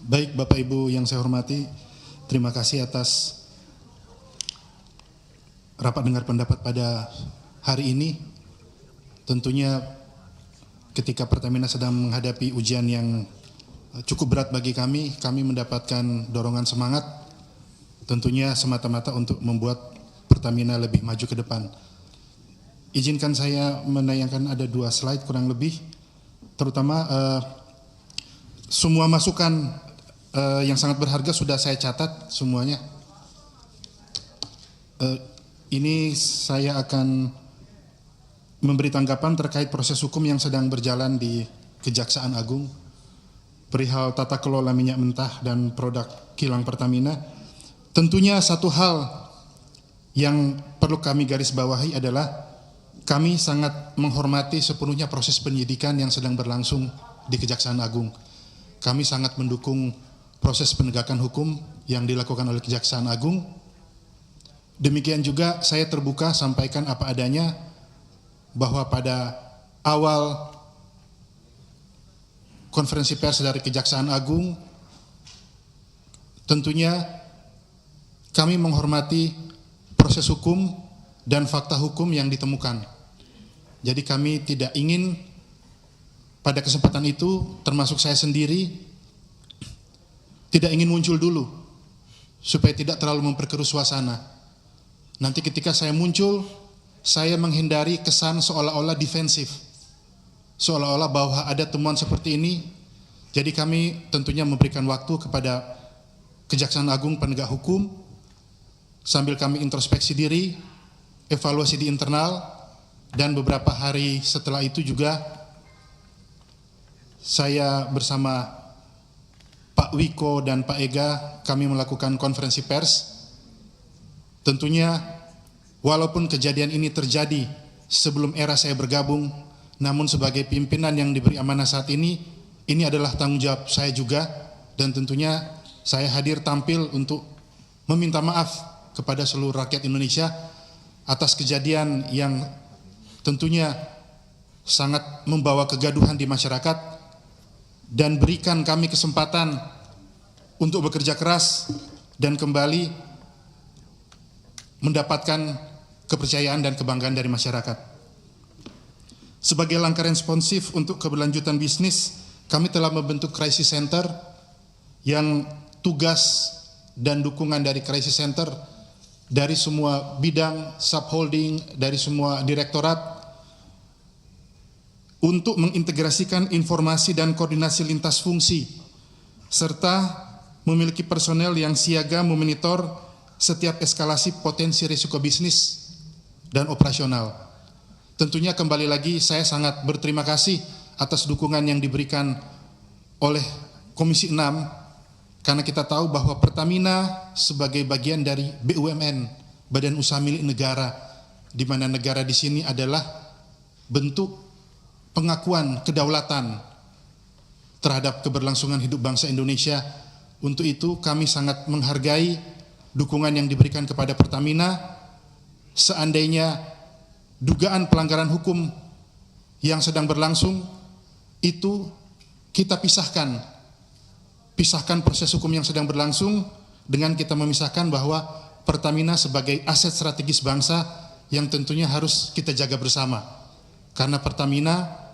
Baik Bapak Ibu yang saya hormati, terima kasih atas rapat dengar pendapat pada hari ini. Tentunya ketika Pertamina sedang menghadapi ujian yang cukup berat bagi kami mendapatkan dorongan semangat tentunya semata-mata untuk membuat Pertamina lebih maju ke depan. Izinkan saya menayangkan ada 2 slide kurang lebih, terutama semua masukan yang sangat berharga sudah saya catat semuanya. Ini saya akan memberi tanggapan terkait proses hukum yang sedang berjalan di Kejaksaan Agung perihal tata kelola minyak mentah dan produk kilang Pertamina. Tentunya satu hal yang perlu kami garis bawahi adalah kami sangat menghormati sepenuhnya proses penyidikan yang sedang berlangsung di Kejaksaan Agung. Kami sangat mendukung proses penegakan hukum yang dilakukan oleh Kejaksaan Agung. Demikian juga saya terbuka sampaikan apa adanya bahwa pada awal konferensi pers dari Kejaksaan Agung tentunya kami menghormati proses hukum dan fakta hukum yang ditemukan. Jadi kami tidak ingin pada kesempatan itu, termasuk saya sendiri, tidak ingin muncul dulu, supaya tidak terlalu memperkeruh suasana. Nanti ketika saya muncul, saya menghindari kesan seolah-olah defensif, seolah-olah bahwa ada temuan seperti ini. Jadi kami tentunya memberikan waktu kepada Kejaksaan Agung penegak hukum, sambil kami introspeksi diri, evaluasi di internal, dan beberapa hari setelah itu juga saya bersama Pak Wiko dan Pak Ega kami melakukan konferensi pers. Tentunya walaupun kejadian ini terjadi sebelum era saya bergabung, namun sebagai pimpinan yang diberi amanah saat ini adalah tanggung jawab saya juga, dan tentunya saya hadir tampil untuk meminta maaf kepada seluruh rakyat Indonesia atas kejadian yang tentunya sangat membawa kegaduhan di masyarakat, dan berikan kami kesempatan untuk bekerja keras dan kembali mendapatkan kepercayaan dan kebanggaan dari masyarakat. Sebagai langkah responsif untuk keberlanjutan bisnis, kami telah membentuk crisis center yang tugas dan dukungan dari crisis center dari semua bidang, subholding, dari semua direktorat untuk mengintegrasikan informasi dan koordinasi lintas fungsi, serta memiliki personel yang siaga memonitor setiap eskalasi potensi risiko bisnis dan operasional. Tentunya kembali lagi saya sangat berterima kasih atas dukungan yang diberikan oleh Komisi 6, karena kita tahu bahwa Pertamina sebagai bagian dari BUMN, Badan Usaha Milik Negara, di mana negara di sini adalah bentuk pengakuan kedaulatan terhadap keberlangsungan hidup bangsa Indonesia. Untuk itu kami sangat menghargai dukungan yang diberikan kepada Pertamina. Seandainya dugaan pelanggaran hukum yang sedang berlangsung itu kita pisahkan proses hukum yang sedang berlangsung dengan kita memisahkan bahwa Pertamina sebagai aset strategis bangsa yang tentunya harus kita jaga bersama, karena Pertamina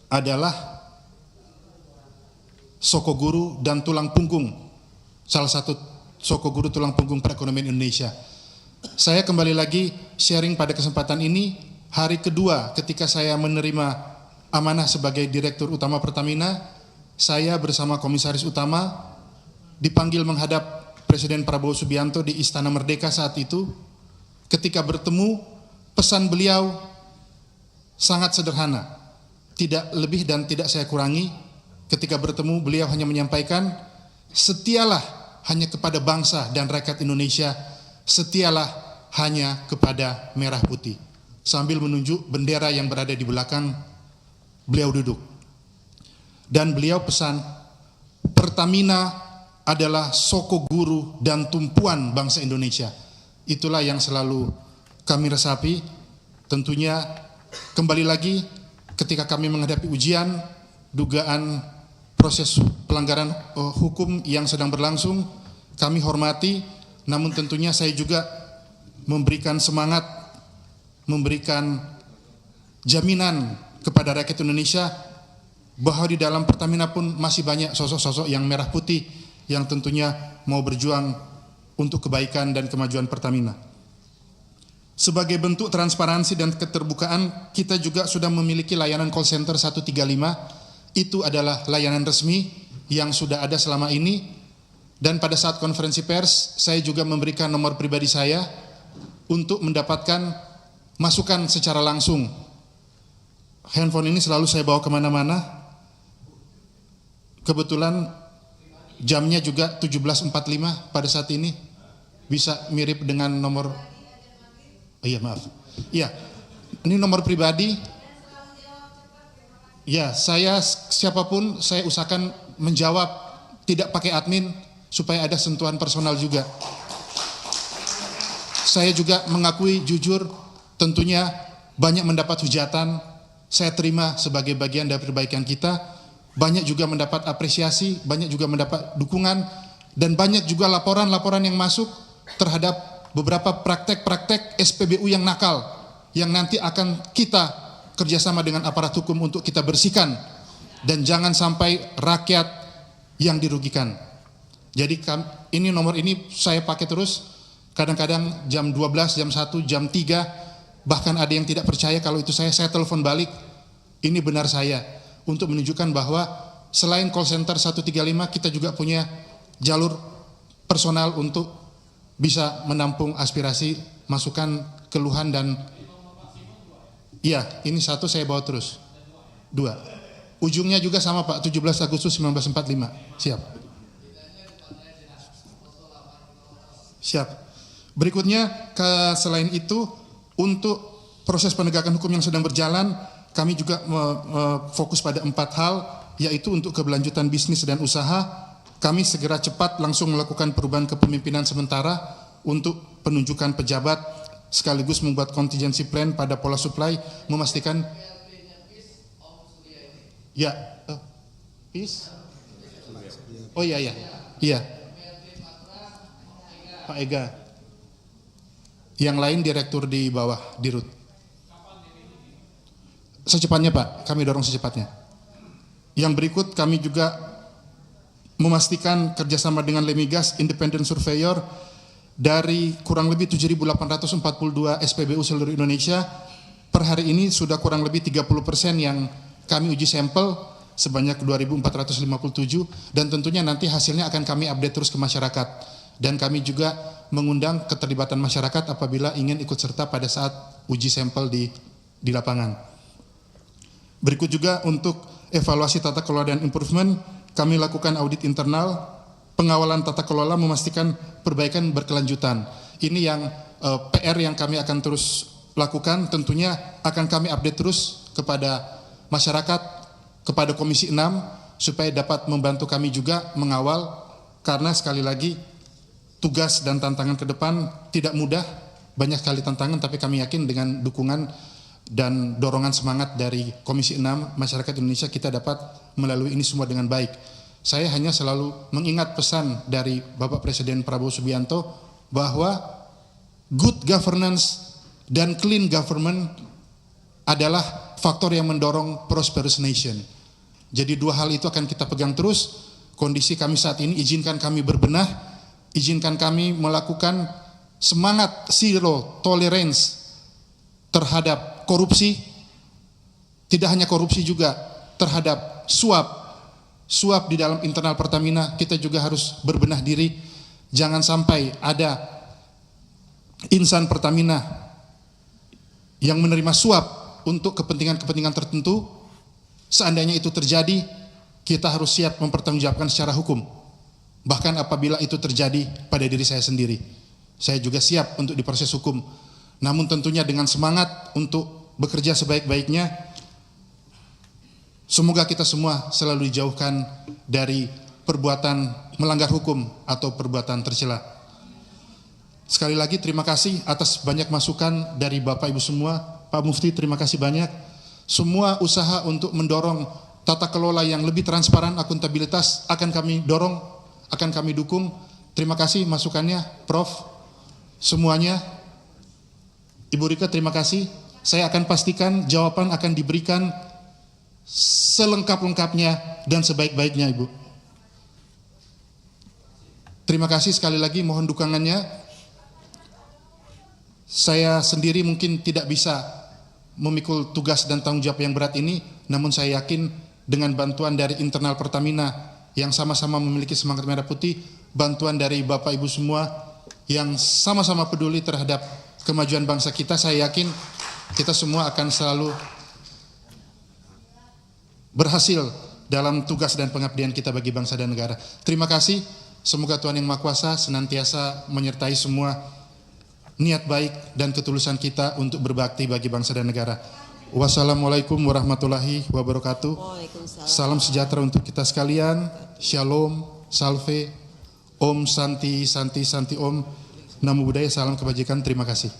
adalah soko guru dan tulang punggung, salah satu soko guru tulang punggung perekonomian Indonesia. Saya kembali lagi sharing pada kesempatan ini, hari kedua ketika saya menerima amanah sebagai Direktur Utama Pertamina, saya bersama Komisaris Utama dipanggil menghadap Presiden Prabowo Subianto di Istana Merdeka saat itu. Ketika bertemu, pesan beliau sangat sederhana, tidak lebih dan tidak saya kurangi. Ketika bertemu, beliau hanya menyampaikan, setialah hanya kepada bangsa dan rakyat Indonesia, setialah hanya kepada merah putih, sambil menunjuk bendera yang berada di belakang beliau duduk. Dan beliau pesan, Pertamina adalah soko guru dan tumpuan bangsa Indonesia. Itulah yang selalu kami resapi. Tentunya kembali lagi ketika kami menghadapi ujian, dugaan proses pelanggaran hukum yang sedang berlangsung kami hormati, namun tentunya saya juga memberikan semangat, memberikan jaminan kepada rakyat Indonesia bahwa di dalam Pertamina pun masih banyak sosok-sosok yang merah putih yang tentunya mau berjuang untuk kebaikan dan kemajuan Pertamina. Sebagai bentuk transparansi dan keterbukaan, kita juga sudah memiliki layanan call center 135. Itu adalah layanan resmi yang sudah ada selama ini. Dan pada saat konferensi pers, saya juga memberikan nomor pribadi saya untuk mendapatkan masukan secara langsung. Handphone ini selalu saya bawa kemana-mana. Kebetulan jamnya juga 17.45 pada saat ini. Bisa mirip dengan nomor... Iya maaf. Iya, ini nomor pribadi. Ya, saya siapapun saya usahakan menjawab tidak pakai admin supaya ada sentuhan personal juga. Saya juga mengakui jujur tentunya banyak mendapat hujatan, saya terima sebagai bagian dari perbaikan kita. Banyak juga mendapat apresiasi, banyak juga mendapat dukungan, dan banyak juga laporan-laporan yang masuk terhadap beberapa praktek-praktek SPBU yang nakal, yang nanti akan kita kerjasama dengan aparat hukum untuk kita bersihkan, dan jangan sampai rakyat yang dirugikan. Jadi ini nomor ini saya pakai terus, kadang-kadang jam 12, jam 1, jam 3, bahkan ada yang tidak percaya kalau itu saya telepon balik, ini benar saya, untuk menunjukkan bahwa selain call center 135 kita juga punya jalur personal untuk bisa menampung aspirasi, masukan, keluhan, dan iya, ini satu saya bawa terus. 2. Ujungnya juga sama Pak, 17 Agustus 1945. Siap. Siap. Berikutnya, selain itu, untuk proses penegakan hukum yang sedang berjalan, kami juga fokus pada 4 hal, yaitu untuk keberlanjutan bisnis dan usaha. Kami segera cepat langsung melakukan perubahan kepemimpinan sementara untuk penunjukan pejabat, sekaligus membuat contingency plan pada pola supply, memastikan ya, PIS? Oh iya, Pak Ega. Yang lain direktur di bawah, dirut. Secepatnya Pak, kami dorong secepatnya. Yang berikut kami juga memastikan kerjasama dengan Lemigas Independent Surveyor dari kurang lebih 7.842 SPBU seluruh Indonesia. Per hari ini sudah kurang lebih 30% yang kami uji sampel sebanyak 2.457, dan tentunya nanti hasilnya akan kami update terus ke masyarakat. Dan kami juga mengundang keterlibatan masyarakat apabila ingin ikut serta pada saat uji sampel di lapangan. Berikut juga untuk evaluasi tata kelola dan improvement, kami lakukan audit internal, pengawalan tata kelola, memastikan perbaikan berkelanjutan. Ini yang PR yang kami akan terus lakukan, tentunya akan kami update terus kepada masyarakat, kepada Komisi 6, supaya dapat membantu kami juga mengawal, karena sekali lagi tugas dan tantangan ke depan tidak mudah, banyak sekali tantangan, tapi kami yakin dengan dukungan dan dorongan semangat dari Komisi 6 masyarakat Indonesia kita dapat melalui ini semua dengan baik. Saya hanya selalu mengingat pesan dari Bapak Presiden Prabowo Subianto bahwa good governance dan clean government adalah faktor yang mendorong prosperous nation. Jadi 2 hal itu akan kita pegang terus. Kondisi kami saat ini izinkan kami berbenah, izinkan kami melakukan semangat zero tolerance terhadap korupsi, tidak hanya korupsi juga terhadap suap di dalam internal Pertamina. Kita juga harus berbenah diri, jangan sampai ada insan Pertamina yang menerima suap untuk kepentingan-kepentingan tertentu. Seandainya itu terjadi, kita harus siap mempertanggungjawabkan secara hukum. Bahkan apabila itu terjadi pada diri saya sendiri, saya juga siap untuk diproses hukum. Namun tentunya dengan semangat untuk bekerja sebaik-baiknya. Semoga kita semua selalu dijauhkan dari perbuatan melanggar hukum atau perbuatan tercela. Sekali lagi terima kasih atas banyak masukan dari Bapak Ibu semua. Pak Mufti terima kasih banyak. Semua usaha untuk mendorong tata kelola yang lebih transparan, akuntabilitas akan kami dorong, akan kami dukung. Terima kasih masukannya, Prof. Semuanya. Ibu Rika, terima kasih. Saya akan pastikan jawaban akan diberikan selengkap-lengkapnya dan sebaik-baiknya, Ibu. Terima kasih sekali lagi, mohon dukungannya. Saya sendiri mungkin tidak bisa memikul tugas dan tanggung jawab yang berat ini, namun saya yakin dengan bantuan dari internal Pertamina yang sama-sama memiliki semangat merah putih, bantuan dari Bapak Ibu semua yang sama-sama peduli terhadap kemajuan bangsa kita, saya yakin kita semua akan selalu berhasil dalam tugas dan pengabdian kita bagi bangsa dan negara. Terima kasih. Semoga Tuhan Yang Maha Kuasa senantiasa menyertai semua niat baik dan ketulusan kita untuk berbakti bagi bangsa dan negara. Wassalamualaikum warahmatullahi wabarakatuh. Salam sejahtera untuk kita sekalian. Shalom, salve, Om Santi, Santi, Santi Om. Namo Buddhaya, salam kebajikan. Terima kasih.